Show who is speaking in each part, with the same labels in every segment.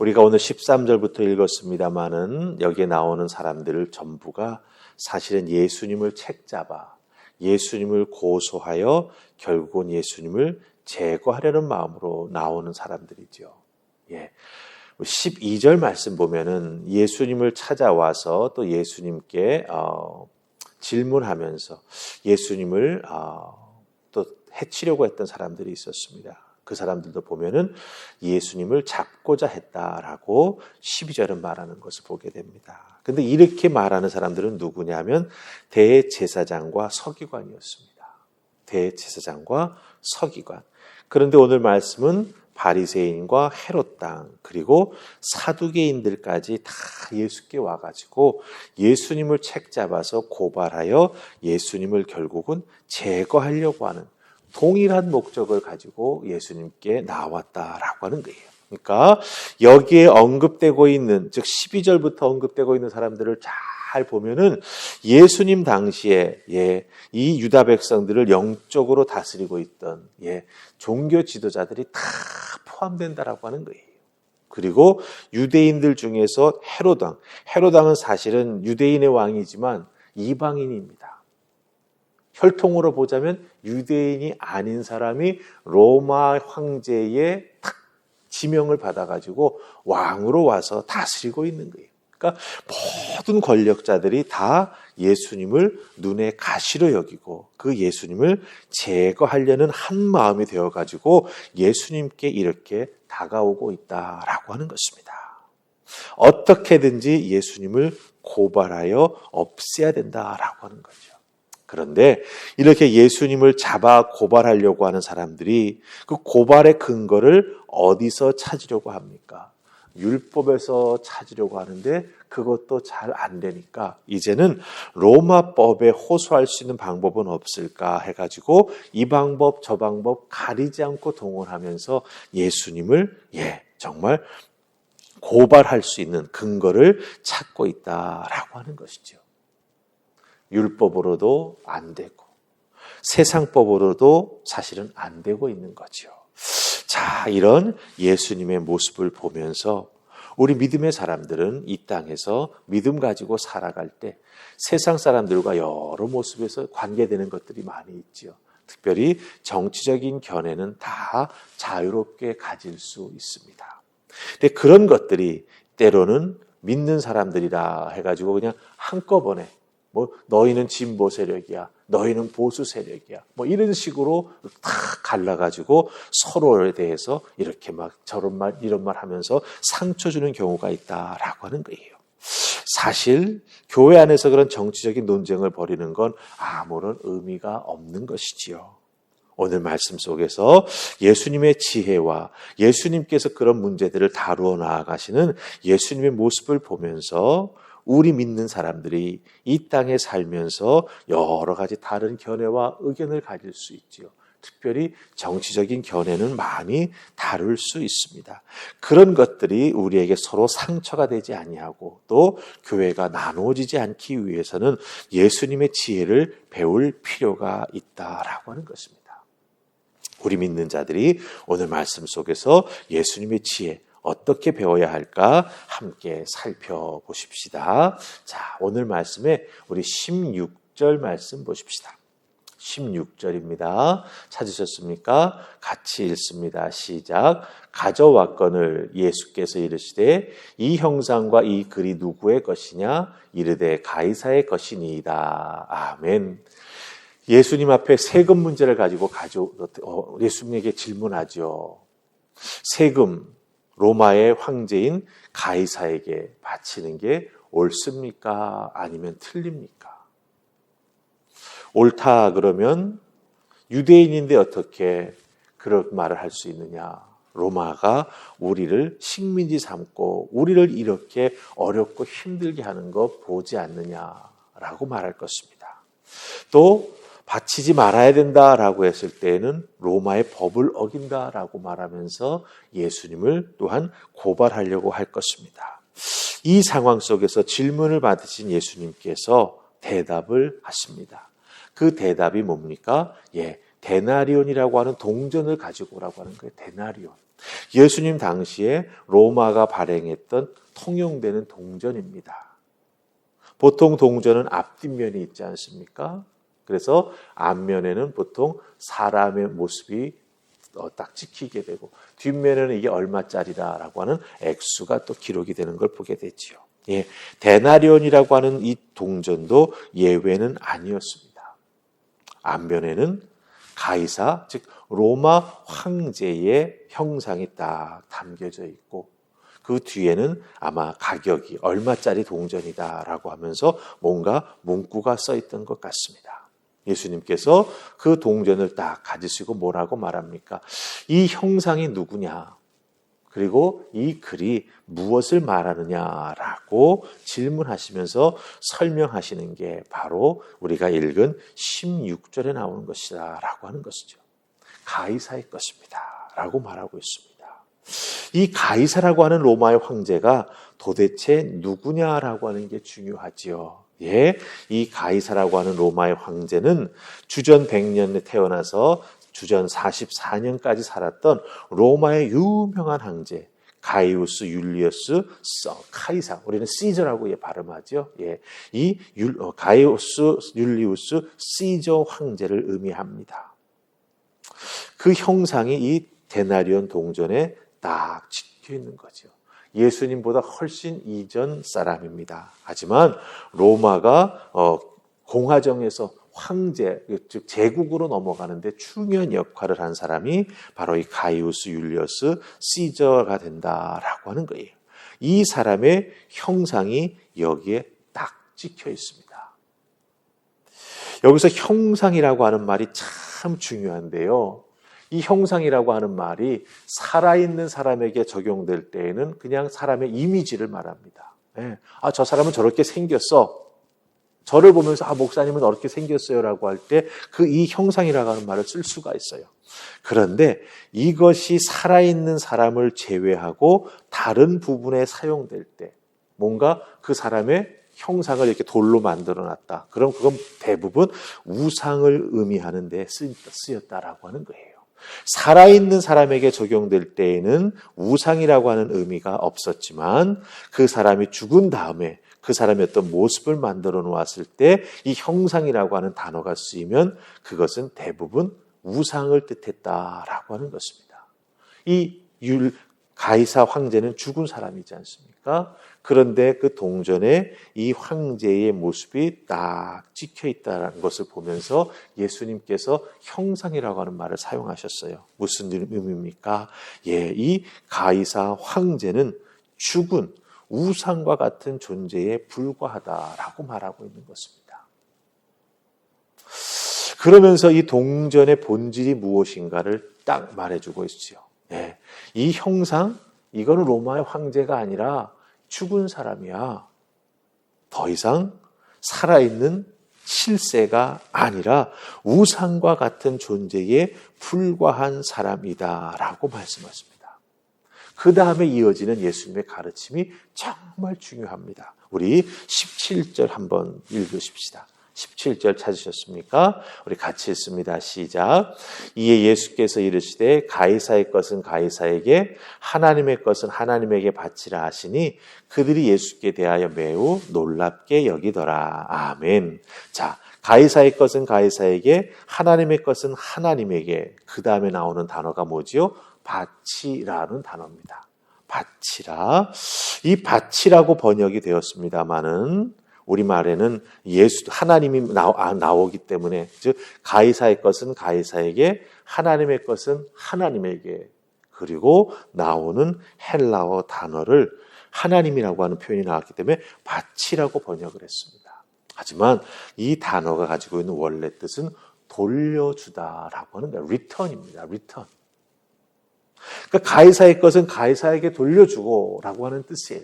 Speaker 1: 우리가 오늘 13절부터 읽었습니다마는 여기에 나오는 사람들 전부가 사실은 예수님을 책잡아 예수님을 고소하여 결국은 예수님을 제거하려는 마음으로 나오는 사람들이죠. 12절 말씀 보면은 예수님을 찾아와서 또 예수님께 질문하면서 예수님을 또 해치려고 했던 사람들이 있었습니다. 그 사람들도 보면은 예수님을 잡고자 했다라고 12절은 말하는 것을 보게 됩니다. 근데 이렇게 말하는 사람들은 누구냐면 대제사장과 서기관이었습니다. 대제사장과 서기관. 그런데 오늘 말씀은 바리새인과 헤롯 당 그리고 사두개인들까지 다 예수께 와가지고 예수님을 책잡아서 고발하여 예수님을 결국은 제거하려고 하는 동일한 목적을 가지고 예수님께 나왔다라고 하는 거예요. 그러니까 여기에 언급되고 있는 즉 12절부터 언급되고 있는 사람들을 잘 보면은 예수님 당시에 이 유다 백성들을 영적으로 다스리고 있던 종교 지도자들이 다 포함된다라고 하는 거예요. 그리고 유대인들 중에서 헤롯왕은 사실은 유대인의 왕이지만 이방인입니다. 혈통으로 보자면 유대인이 아닌 사람이 로마 황제의 딱 지명을 받아가지고 왕으로 와서 다스리고 있는 거예요. 그러니까 모든 권력자들이 다 예수님을 눈에 가시로 여기고 그 예수님을 제거하려는 한 마음이 되어가지고 예수님께 이렇게 다가오고 있다라고 하는 것입니다. 어떻게든지 예수님을 고발하여 없애야 된다라고 하는 거죠. 그런데 이렇게 예수님을 잡아 고발하려고 하는 사람들이 그 고발의 근거를 어디서 찾으려고 합니까? 율법에서 찾으려고 하는데 그것도 잘 안 되니까 이제는 로마법에 호소할 수 있는 방법은 없을까 해가지고 이 방법 저 방법 가리지 않고 동원하면서 예수님을 정말 고발할 수 있는 근거를 찾고 있다라고 하는 것이죠. 율법으로도 안 되고 세상법으로도 사실은 안 되고 있는 거죠. 자, 이런 예수님의 모습을 보면서 우리 믿음의 사람들은 이 땅에서 믿음 가지고 살아갈 때 세상 사람들과 여러 모습에서 관계되는 것들이 많이 있죠. 특별히 정치적인 견해는 다 자유롭게 가질 수 있습니다. 근데 그런 것들이 때로는 믿는 사람들이라 해가지고 그냥 한꺼번에 너희는 진보 세력이야, 너희는 보수 세력이야, 이런 식으로 다 갈라가지고 서로에 대해서 이렇게 막 저런 말, 이런 말 하면서 상처 주는 경우가 있다라고 하는 거예요. 사실 교회 안에서 그런 정치적인 논쟁을 벌이는 건 아무런 의미가 없는 것이지요. 오늘 말씀 속에서 예수님의 지혜와 예수님께서 그런 문제들을 다루어 나아가시는 예수님의 모습을 보면서 우리 믿는 사람들이 이 땅에 살면서 여러 가지 다른 견해와 의견을 가질 수 있지요. 특별히 정치적인 견해는 많이 다룰 수 있습니다. 그런 것들이 우리에게 서로 상처가 되지 아니하고 또 교회가 나누어지지 않기 위해서는 예수님의 지혜를 배울 필요가 있다라고 하는 것입니다. 우리 믿는 자들이 오늘 말씀 속에서 예수님의 지혜 어떻게 배워야 할까 함께 살펴보십시다. 자, 오늘 말씀에 우리 16절 말씀 보십시다. 16절입니다. 찾으셨습니까? 같이 읽습니다. 시작. 가져왔거늘 예수께서 이르시되 이 형상과 이 글이 누구의 것이냐? 이르되 가이사의 것이니이다. 아멘. 예수님 앞에 세금 문제를 가지고 예수님에게 질문하죠. 세금 로마의 황제인 가이사에게 바치는 게 옳습니까? 아니면 틀립니까? 옳다 그러면 유대인인데 어떻게 그런 말을 할 수 있느냐? 로마가 우리를 식민지 삼고 우리를 이렇게 어렵고 힘들게 하는 거 보지 않느냐라고 말할 것입니다. 또 바치지 말아야 된다라고 했을 때에는 로마의 법을 어긴다라고 말하면서 예수님을 또한 고발하려고 할 것입니다. 이 상황 속에서 질문을 받으신 예수님께서 대답을 하십니다. 그 대답이 뭡니까? 데나리온이라고 하는 동전을 가지고 오라고 하는 거예요. 데나리온. 예수님 당시에 로마가 발행했던 통용되는 동전입니다. 보통 동전은 앞뒷면이 있지 않습니까? 그래서 앞면에는 보통 사람의 모습이 딱 찍히게 되고 뒷면에는 이게 얼마짜리다라고 하는 액수가 또 기록이 되는 걸 보게 되지요. 예, 데나리온이라고 하는 이 동전도 예외는 아니었습니다. 앞면에는 가이사, 즉 로마 황제의 형상이 딱 담겨져 있고 그 뒤에는 아마 가격이 얼마짜리 동전이다라고 하면서 뭔가 문구가 써 있던 것 같습니다. 예수님께서 그 동전을 딱 가지시고 뭐라고 말합니까? 이 형상이 누구냐? 그리고 이 글이 무엇을 말하느냐라고 질문하시면서 설명하시는 게 바로 우리가 읽은 16절에 나오는 것이다라고 하는 것이죠. 가이사의 것입니다 라고 말하고 있습니다. 이 가이사라고 하는 로마의 황제가 도대체 누구냐라고 하는 게 중요하지요. 예, 이 가이사라고 하는 로마의 황제는 주전 100년에 태어나서 주전 44년까지 살았던 로마의 유명한 황제 가이우스 율리우스 카이사, 우리는 시저라고 발음하죠. 예, 이 가이우스 율리우스 시저 황제를 의미합니다. 그 형상이 이 데나리온 동전에 딱 찍혀 있는 거죠. 예수님보다 훨씬 이전 사람입니다. 하지만 로마가 공화정에서 황제, 즉 제국으로 넘어가는데 중요한 역할을 한 사람이 바로 이 가이우스 율리우스 시저가 된다라고 하는 거예요. 이 사람의 형상이 여기에 딱 찍혀 있습니다. 여기서 형상이라고 하는 말이 참 중요한데요. 이 형상이라고 하는 말이 살아있는 사람에게 적용될 때에는 그냥 사람의 이미지를 말합니다. 네. 저 사람은 저렇게 생겼어. 저를 보면서 목사님은 어떻게 생겼어요라고 할 때 그 이 형상이라고 하는 말을 쓸 수가 있어요. 그런데 이것이 살아있는 사람을 제외하고 다른 부분에 사용될 때 뭔가 그 사람의 형상을 이렇게 돌로 만들어놨다. 그럼 그건 대부분 우상을 의미하는 데 쓰였다라고 하는 거예요. 살아있는 사람에게 적용될 때에는 우상이라고 하는 의미가 없었지만 그 사람이 죽은 다음에 그 사람의 어떤 모습을 만들어 놓았을 때 이 형상이라고 하는 단어가 쓰이면 그것은 대부분 우상을 뜻했다라고 하는 것입니다. 이 가이사 황제는 죽은 사람이지 않습니까? 그런데 그 동전에 이 황제의 모습이 딱 찍혀 있다는 것을 보면서 예수님께서 형상이라고 하는 말을 사용하셨어요. 무슨 의미입니까? 예, 이 가이사 황제는 죽은 우상과 같은 존재에 불과하다라고 말하고 있는 것입니다. 그러면서 이 동전의 본질이 무엇인가를 딱 말해주고 있죠. 네. 이 형상, 이거는 로마의 황제가 아니라 죽은 사람이야. 더 이상 살아있는 실세가 아니라 우상과 같은 존재에 불과한 사람이다라고 말씀하십니다. 그 다음에 이어지는 예수님의 가르침이 정말 중요합니다. 우리 17절 한번 읽으십시다. 17절 찾으셨습니까? 우리 같이 읽습니다. 시작. 이에 예수께서 이르시되 가이사의 것은 가이사에게 하나님의 것은 하나님에게 바치라 하시니 그들이 예수께 대하여 매우 놀랍게 여기더라. 아멘. 자, 가이사의 것은 가이사에게 하나님의 것은 하나님에게 그 다음에 나오는 단어가 뭐지요? 바치라는 단어입니다. 바치라. 이 바치라고 번역이 되었습니다마는 우리말에는 하나님이 나오기 때문에 즉 가이사의 것은 가이사에게 하나님의 것은 하나님에게 그리고 나오는 헬라어 단어를 하나님이라고 하는 표현이 나왔기 때문에 바치라고 번역을 했습니다. 하지만 이 단어가 가지고 있는 원래 뜻은 돌려주다라고 하는 거예요. return입니다. return. 그러니까 가이사의 것은 가이사에게 돌려주고 라고 하는 뜻이에요.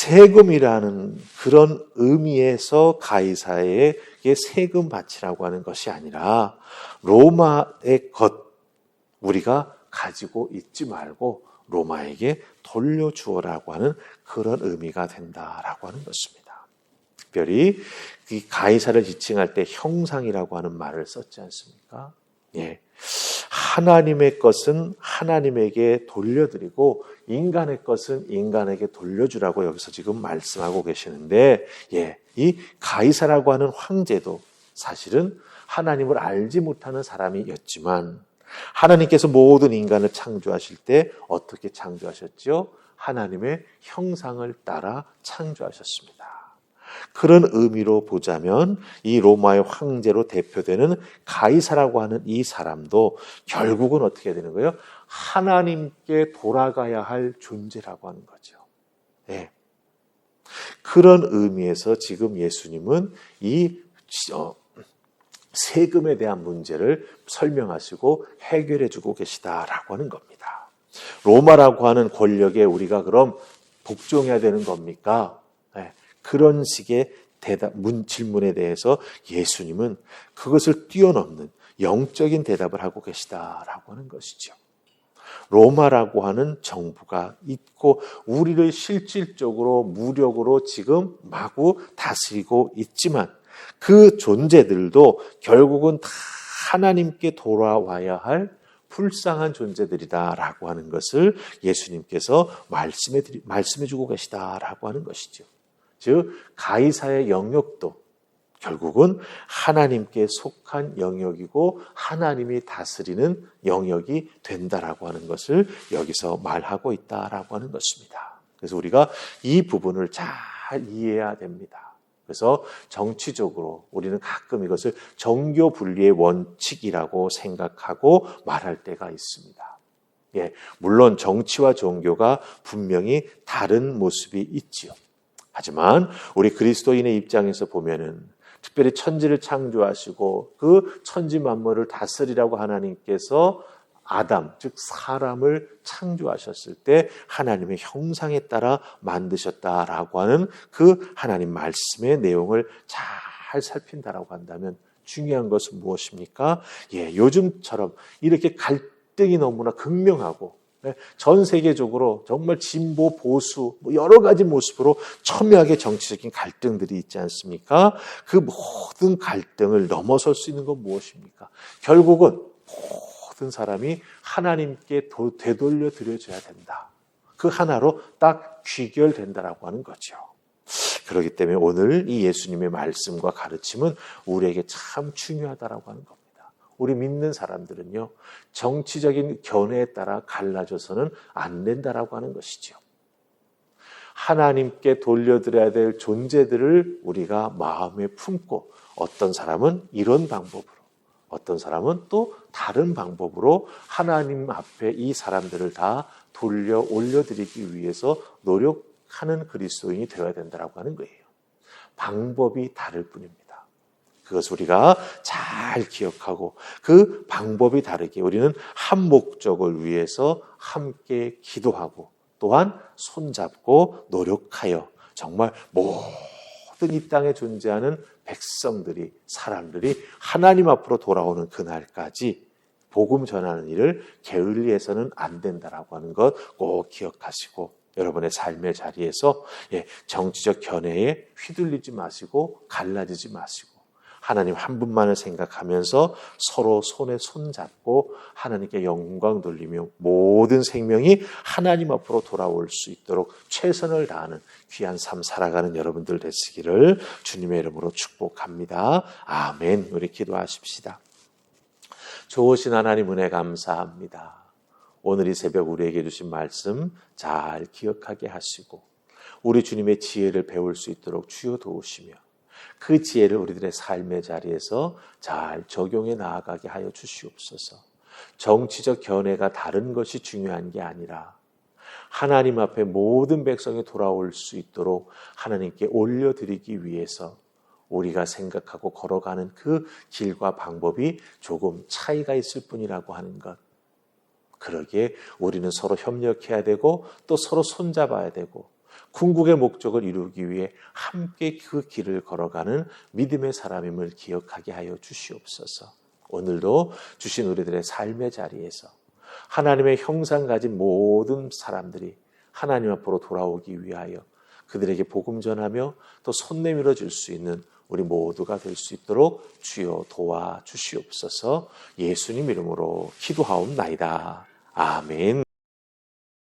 Speaker 1: 세금이라는 그런 의미에서 가이사에게 세금 바치라고 하는 것이 아니라 로마의 것 우리가 가지고 있지 말고 로마에게 돌려주어라고 하는 그런 의미가 된다라고 하는 것입니다. 특별히 이 가이사를 지칭할 때 형상이라고 하는 말을 썼지 않습니까? 예. 하나님의 것은 하나님에게 돌려드리고 인간의 것은 인간에게 돌려주라고 여기서 지금 말씀하고 계시는데, 예, 이 가이사라고 하는 황제도 사실은 하나님을 알지 못하는 사람이었지만 하나님께서 모든 인간을 창조하실 때 어떻게 창조하셨죠? 하나님의 형상을 따라 창조하셨습니다. 그런 의미로 보자면 이 로마의 황제로 대표되는 가이사라고 하는 이 사람도 결국은 어떻게 되는 거예요? 하나님께 돌아가야 할 존재라고 하는 거죠. 네. 그런 의미에서 지금 예수님은 이 세금에 대한 문제를 설명하시고 해결해 주고 계시다라고 하는 겁니다. 로마라고 하는 권력에 우리가 그럼 복종해야 되는 겁니까? 네. 그런 식의 질문에 대해서 예수님은 그것을 뛰어넘는 영적인 대답을 하고 계시다라고 하는 것이죠. 로마라고 하는 정부가 있고 우리를 실질적으로 무력으로 지금 마구 다스리고 있지만 그 존재들도 결국은 다 하나님께 돌아와야 할 불쌍한 존재들이다라고 하는 것을 예수님께서 말씀해 주고 계시다라고 하는 것이죠. 즉 가이사의 영역도 결국은 하나님께 속한 영역이고 하나님이 다스리는 영역이 된다라고 하는 것을 여기서 말하고 있다라고 하는 것입니다. 그래서 우리가 이 부분을 잘 이해해야 됩니다. 그래서 정치적으로 우리는 가끔 이것을 정교 분리의 원칙이라고 생각하고 말할 때가 있습니다. 예, 물론 정치와 종교가 분명히 다른 모습이 있지요. 하지만 우리 그리스도인의 입장에서 보면은 특별히 천지를 창조하시고 그 천지 만물을 다스리라고 하나님께서 아담, 즉 사람을 창조하셨을 때 하나님의 형상에 따라 만드셨다라고 하는 그 하나님 말씀의 내용을 잘 살핀다라고 한다면 중요한 것은 무엇입니까? 예, 요즘처럼 이렇게 갈등이 너무나 극명하고 전 세계적으로 정말 진보, 보수 여러 가지 모습으로 첨예하게 정치적인 갈등들이 있지 않습니까? 그 모든 갈등을 넘어설 수 있는 건 무엇입니까? 결국은 모든 사람이 하나님께 되돌려 드려줘야 된다. 그 하나로 딱 귀결된다라고 하는 거죠. 그렇기 때문에 오늘 이 예수님의 말씀과 가르침은 우리에게 참 중요하다라고 하는 겁니다. 우리 믿는 사람들은요, 정치적인 견해에 따라 갈라져서는 안 된다라고 하는 것이죠. 하나님께 돌려드려야 될 존재들을 우리가 마음에 품고 어떤 사람은 이런 방법으로, 어떤 사람은 또 다른 방법으로 하나님 앞에 이 사람들을 다 돌려 올려드리기 위해서 노력하는 그리스도인이 되어야 된다라고 하는 거예요. 방법이 다를 뿐입니다. 그것을 우리가 잘 기억하고 그 방법이 다르게 우리는 한 목적을 위해서 함께 기도하고 또한 손잡고 노력하여 정말 모든 이 땅에 존재하는 백성들이, 사람들이 하나님 앞으로 돌아오는 그날까지 복음 전하는 일을 게을리해서는 안 된다라고 하는 것 꼭 기억하시고 여러분의 삶의 자리에서 정치적 견해에 휘둘리지 마시고 갈라지지 마시고 하나님 한 분만을 생각하면서 서로 손에 손잡고 하나님께 영광 돌리며 모든 생명이 하나님 앞으로 돌아올 수 있도록 최선을 다하는 귀한 삶 살아가는 여러분들 되시기를 주님의 이름으로 축복합니다. 아멘. 우리 기도하십시다. 좋으신 하나님 은혜 감사합니다. 오늘 이 새벽 우리에게 주신 말씀 잘 기억하게 하시고 우리 주님의 지혜를 배울 수 있도록 주여 도우시며 그 지혜를 우리들의 삶의 자리에서 잘 적용해 나아가게 하여 주시옵소서. 정치적 견해가 다른 것이 중요한 게 아니라 하나님 앞에 모든 백성이 돌아올 수 있도록 하나님께 올려드리기 위해서 우리가 생각하고 걸어가는 그 길과 방법이 조금 차이가 있을 뿐이라고 하는 것. 그러기에 우리는 서로 협력해야 되고 또 서로 손잡아야 되고 궁극의 목적을 이루기 위해 함께 그 길을 걸어가는 믿음의 사람임을 기억하게 하여 주시옵소서. 오늘도 주신 우리들의 삶의 자리에서 하나님의 형상 가진 모든 사람들이 하나님 앞으로 돌아오기 위하여 그들에게 복음 전하며 또 손 내밀어 줄 수 있는 우리 모두가 될 수 있도록 주여 도와주시옵소서. 예수님 이름으로 기도하옵나이다. 아멘.